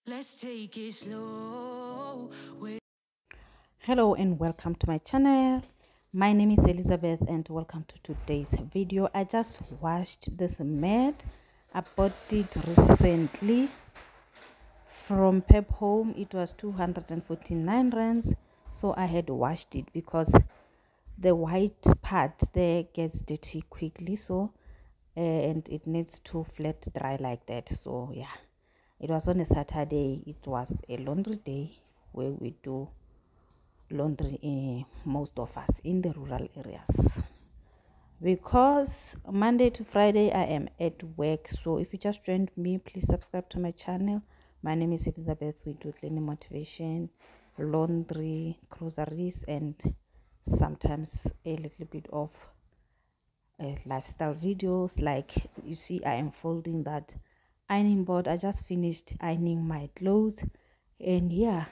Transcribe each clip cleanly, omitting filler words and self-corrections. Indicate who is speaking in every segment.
Speaker 1: Let's take it slow.
Speaker 2: Hello and welcome to my channel. My name is Elizabeth and welcome to today's video. I just washed this mat. I bought it recently from Pep Home. It was 249 rands, so I had washed it because the white part there gets dirty quickly, so and it needs to flat dry like that. So yeah, it was on a Saturday. It was a laundry day where we do laundry, most of us in the rural areas, because Monday to Friday I am at work. So if you just joined me, please subscribe to my channel. My name is Elizabeth. We do cleaning motivation, laundry, groceries, and sometimes a little bit of lifestyle videos. Like you see, I am folding that ironing board. I just finished ironing my clothes, and yeah,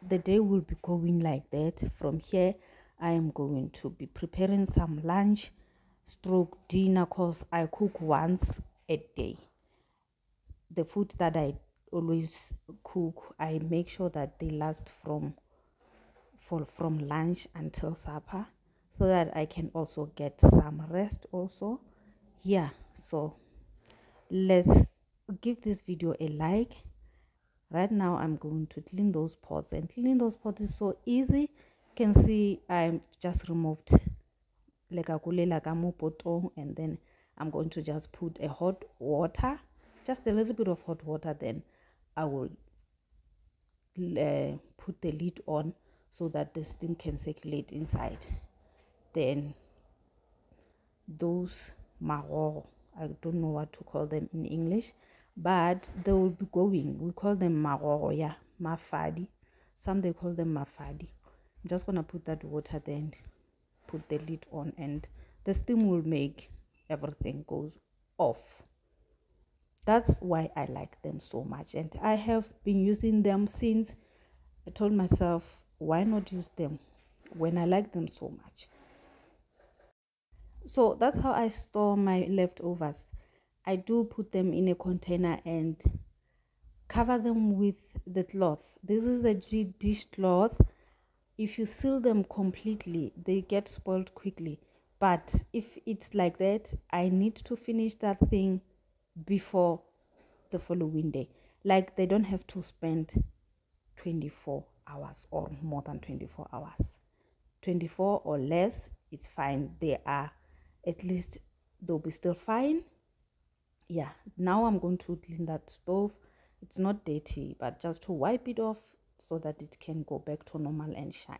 Speaker 2: the day will be going like that. From here I am going to be preparing some lunch stroke dinner, because I cook once a day. The food that I always cook, I make sure that they last from lunch until supper, so that I can also get some rest also. Yeah, so let's give this video a like. Right now I'm going to clean those pots, and cleaning those pots is so easy. You can see I've just removed like a potong, and then I'm going to just put a hot water, just a little bit of hot water. Then I will put the lid on so that the steam can circulate inside. Then those maror, I don't know what to call them in English, but they will be going. We call them maror, yeah, mafadi. Some they call them mafadi. I'm just gonna put that water, then put the lid on, and the steam will make everything goes off. That's why I like them so much, and I have been using them since. I told myself, why not use them when I like them so much? So that's how I store my leftovers. I do put them in a container and cover them with the cloth. This is the dish cloth. If you seal them completely, they get spoiled quickly. But if it's like that, I need to finish that thing before the following day. Like, they don't have to spend 24 hours or more than 24 hours. 24 or less, it's fine. They are, at least they'll be still fine. Yeah, now I'm going to clean that stove. It's not dirty, but just to wipe it off so that it can go back to normal and shine.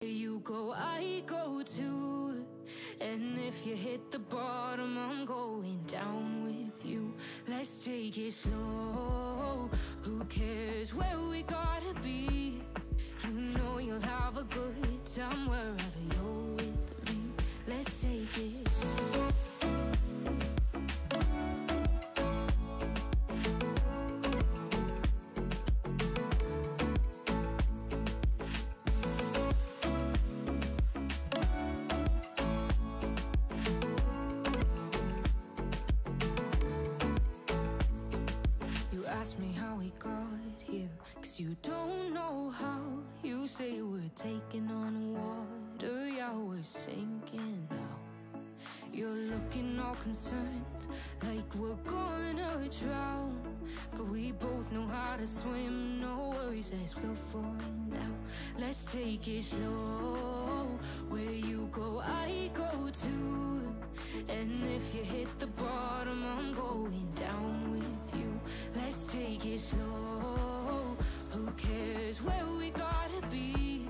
Speaker 1: You go, I go too. And if you hit the bottom, I'm going down with you. Let's take it slow. Who cares where we gotta be? You know you'll have a good time wherever you're with me. Let's take it. Ask me how we got here, 'cause you don't know how. You say we're taking on water, yeah, we're sinking now. You're looking all concerned, like we're gonna drown. But we both know how to swim, no worries, let's float for now. Let's take it slow. Where you go, I go too. And if you hit the bottom, I'm going down with you. Let's take it slow. Who cares where we gotta be?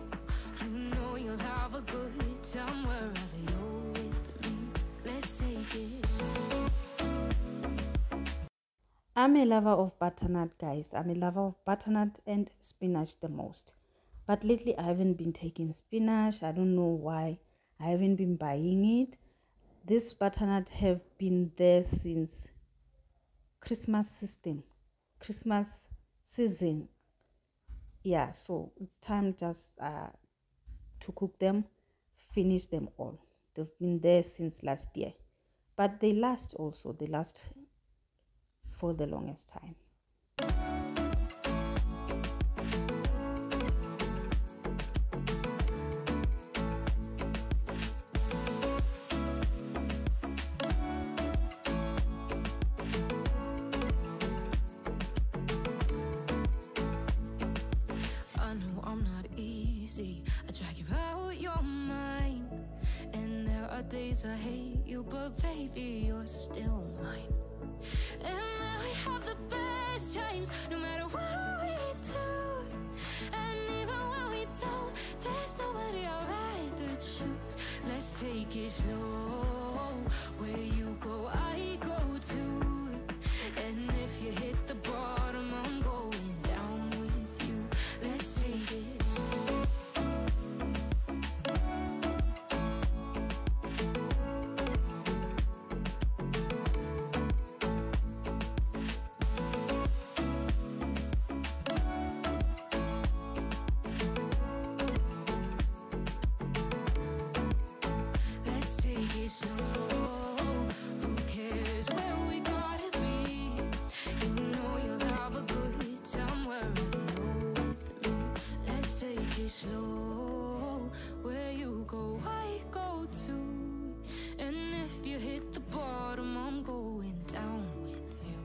Speaker 1: You know you'll have a good time wherever you're with me. Let's take it.
Speaker 2: I'm a lover of butternut, guys. I'm a lover of butternut and spinach the most. But lately I haven't been taking spinach. I don't know why. I haven't been buying it. This butternut have been there since Christmas season. Yeah, so it's time just to cook them, finish them all. They've been there since last year, but they last also. They last for the longest time.
Speaker 1: I know I'm not easy. I drag you out your mind, and there are days I hate you, but baby, you're still mine. And we have the best times, no matter what we do. And even when we don't, there's nobody I'd rather choose. Let's take it slow. Where you go, I go too. And if you hit the bottom, I'm going down with you. Let's take it. Let's take it slow. Who cares where we gotta be? You know you'll have a good time wherever you're with me. Let's take it slow. Where you go, I go too. And if you hit the bottom, I'm going down with you.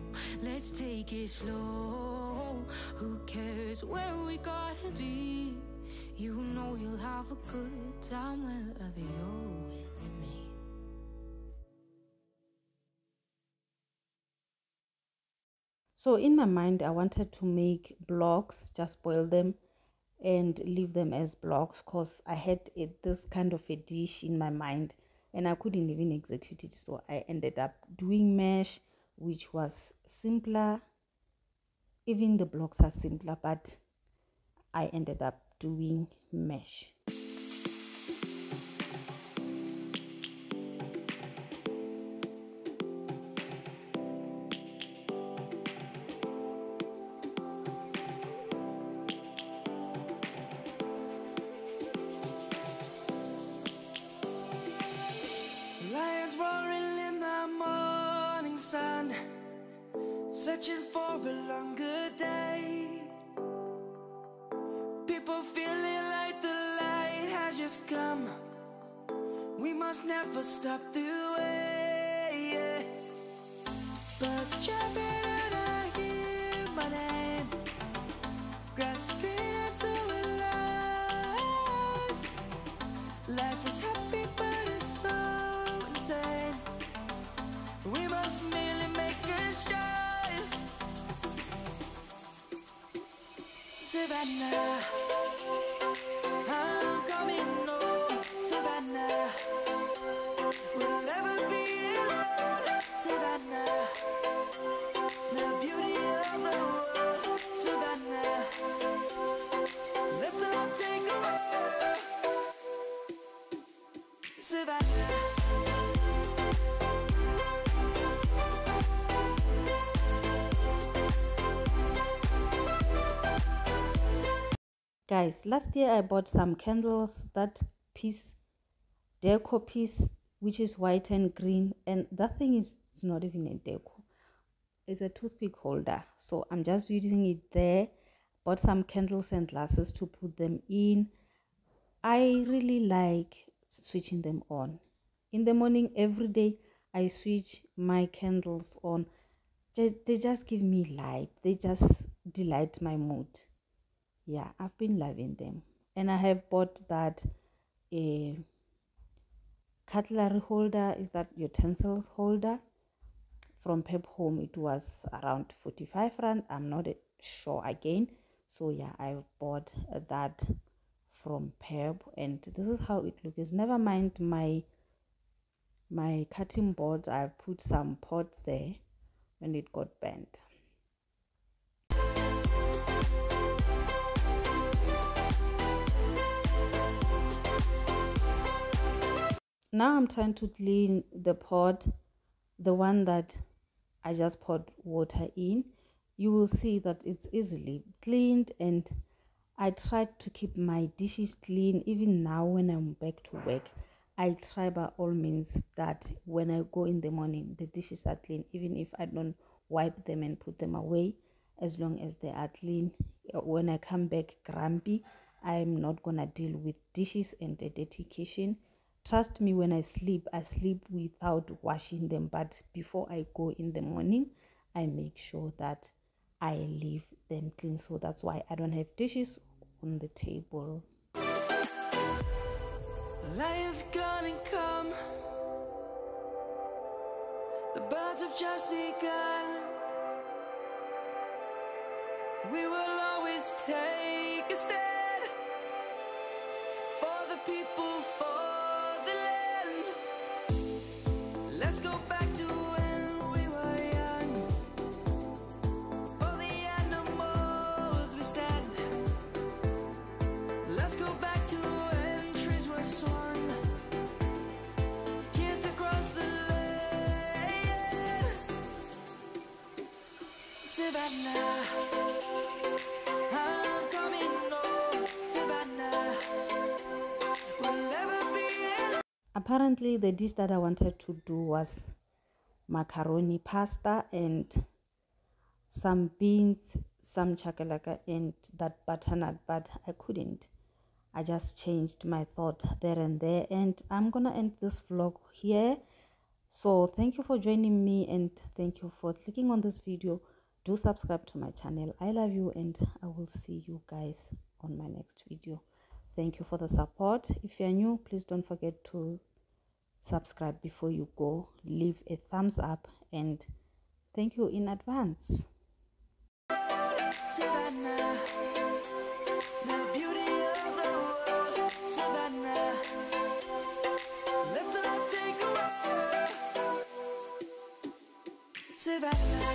Speaker 1: Let's take it slow. Who cares where we gotta be? You know you'll have a good time wherever you're with me.
Speaker 2: So in my mind, I wanted to make blocks, just boil them and leave them as blocks, because I had this kind of a dish in my mind and I couldn't even execute it. So I ended up doing mesh, which was simpler. Even the blocks are simpler, but I ended up doing mesh.
Speaker 1: Lions roaring in the morning sun, searching for a longer day. People feeling like the light has just come. We must never stop the way. Yeah. Birds jumping and I hear my name, grasping into a life. Life is happy but it's so insane. We must merely make a start. Savannah, I'm coming home. Savannah, we'll never be alone. Savannah, the beauty of the world. Savannah, let's all take a walk. Savannah.
Speaker 2: Guys, last year I bought some candles, that piece, deco piece, which is white and green, and that thing is, it's not even a deco, it's a toothpick holder. So I'm just using it there. Bought some candles and glasses to put them in. I really like switching them on. In the morning, every day, I switch my candles on. They just give me light. They just delight my mood. Yeah, I've been loving them. And I have bought that a cutlery holder, is that utensil holder, from Pep Home. It was around 45 rand. I'm not sure again. So yeah, I bought that from Pep, and this is how it looks. Never mind my cutting board, I put some pot there and it got bent. Now I'm trying to clean the pot, the one that I just poured water in. You will see that it's easily cleaned, and I tried to keep my dishes clean. Even now when I'm back to work, I try by all means that when I go in the morning, the dishes are clean, even if I don't wipe them and put them away. as long as they are clean. When I come back grumpy, I'm not gonna deal with dishes and a dirty kitchen. Trust me, when I sleep without washing them, but before I go in the morning, I make sure that I leave them clean. So that's why I don't have dishes on the table.
Speaker 1: Lion's gonna come. The birds have just begun. We will always take a stand for the people, for the land. Let's go back to when we were young. For the animals we stand. Let's go back to when trees were swung. Kids across the land. Savannah, I'm coming home. Savannah, we'll never be alone.
Speaker 2: Apparently the dish that I wanted to do was macaroni pasta and some beans, some chakalaka and that butternut, but I couldn't. I just changed my thought there and there, and I'm gonna end this vlog here. So thank you for joining me, and thank you for clicking on this video. Do subscribe to my channel. I love you, and I will see you guys on my next video. Thank you for the support. If you're new, please don't forget to subscribe before you go. Leave a thumbs up, and thank you in advance.
Speaker 1: Savannah, the beauty of the world. Savannah, let's not take a ride. Savannah.